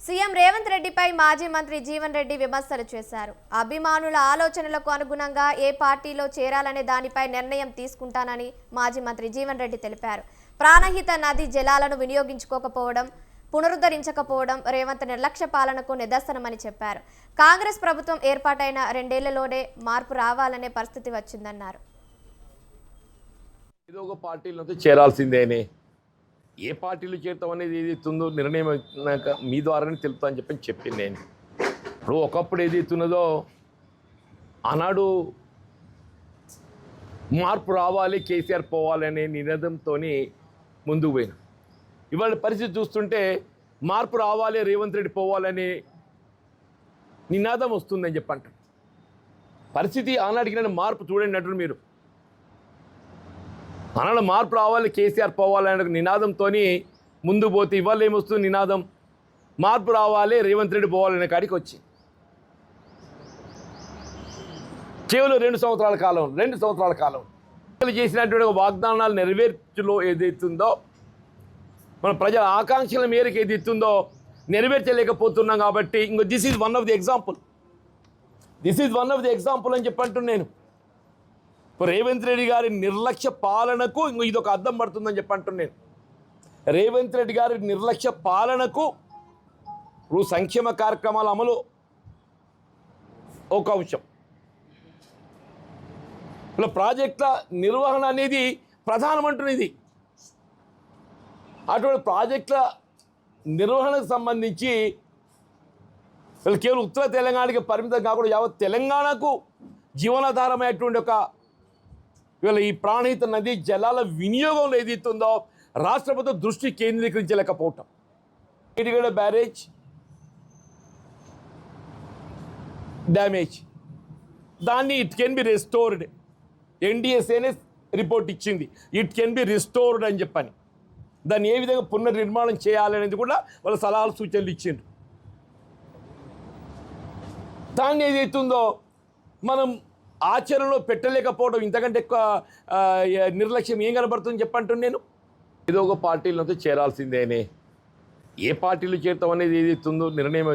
CM Revanth రెడ్డిపై మాజీ మంత్రి జీవన్ రెడ్డి విమర్శలు చేశారు. అభిమానుల ఆలోచనలకు అనుగుణంగా ఏ పార్టీలో చేరాలనే దానిపై నిర్ణయం తీసుకుంటానని మాజీ మంత్రి జీవన్ రెడ్డి తెలిపారు. ప్రాణహిత నది జలాలను వినియోగించుకోకపోవడం, పునరుద్ధరించకపోవడం రేవంత్ నిర్లక్ష్య పాలనకు నిదర్శనమని చెప్పారు. కాంగ్రెస్ ప్రభుత్వం ఏర్పాటైన 2 ఏళ్లలోనే మార్పు రావాలనే పరిస్థితి వచ్చిందన్నారు. ఏదో ఒక పార్టీలో చేరాల్సిందేనే, ఏ పార్టీలు చేరుతాం అనేది ఏదైతుందో నిర్ణయం మీ ద్వారానే తెలుపుతా అని చెప్పింది నేను. ఇప్పుడు ఒకప్పుడు ఏదైతున్నదో ఆనాడు మార్పు రావాలి, కేసీఆర్ పోవాలనే నినాదంతో ముందుకు పోయినా. ఇవాళ పరిస్థితి చూస్తుంటే మార్పు రావాలి, రేవంత్ రెడ్డి పోవాలనే నినాదం వస్తుందని చెప్పంటారు. పరిస్థితి ఆనాడికి మార్పు చూడండి అంటారు మీరు. ఆనాడు మార్పు రావాలి, కేసీఆర్ పోవాలనే నినాదంతో ముందు పోతే ఇవాళ ఏమొస్తుంది నినాదం? మార్పు రావాలి, రేవంత్ రెడ్డి పోవాలనే కాడికి వచ్చి కేవలం 2 సంవత్సరాల కాలం చేసినటువంటి వాగ్దానాలు నెరవేర్చులో ఏదైతుందో, మన ప్రజల ఆకాంక్షల మేరకు ఏదైతుందో నెరవేర్చలేకపోతున్నాం. కాబట్టి ఇంకో this is one of the example అని చెప్పంటున్నాను నేను. రేవంత్ రెడ్డి గారి నిర్లక్ష్య పాలనకు ఇదొక అద్దం పడుతుందని చెప్పంటున్నాను. రేవంత్ రెడ్డి గారి నిర్లక్ష్య పాలనకు సంక్షేమ కార్యక్రమాల అమలు ఒక అంశం, ఇలా ప్రాజెక్టుల నిర్వహణ అనేది ప్రధానమంటున్నది. అటువంటి ప్రాజెక్టుల నిర్వహణకు సంబంధించి కేవలం ఉత్తర తెలంగాణకి పరిమితం కాకుండా యావత్ తెలంగాణకు జీవనాధారమైనటువంటి ఒక ఇవాళ ఈ ప్రాణహిత నది జలాల వినియోగంలో ఏదైతుందో రాష్ట్ర ప్రభుత్వం దృష్టి కేంద్రీకరించలేకపోవటం. మేడిగడ్డ బ్యారేజ్ డ్యామేజ్, దాన్ని ఇట్ కెన్ బి రెస్టోర్డ్. ఎన్డిఎస్ఏనే రిపోర్ట్ ఇచ్చింది, ఇట్ కెన్ బి రిస్టోర్డ్ అని చెప్పని. దాన్ని ఏ విధంగా పునర్నిర్మాణం చేయాలనేది కూడా వాళ్ళ సలహాలు సూచనలు ఇచ్చిండ్రు. దాన్ని ఏదైతుందో మనం ఆచరణలో పెట్టలేకపోవడం ఇంతకంటే ఎక్కువ నిర్లక్ష్యం ఏం కనబడుతుందని చెప్పంటున్నాను నేను. ఏదో ఒక పార్టీలో చేరాల్సిందేనే, ఏ పార్టీలు చేరుతాం అనేది ఏదైతుందో నిర్ణయం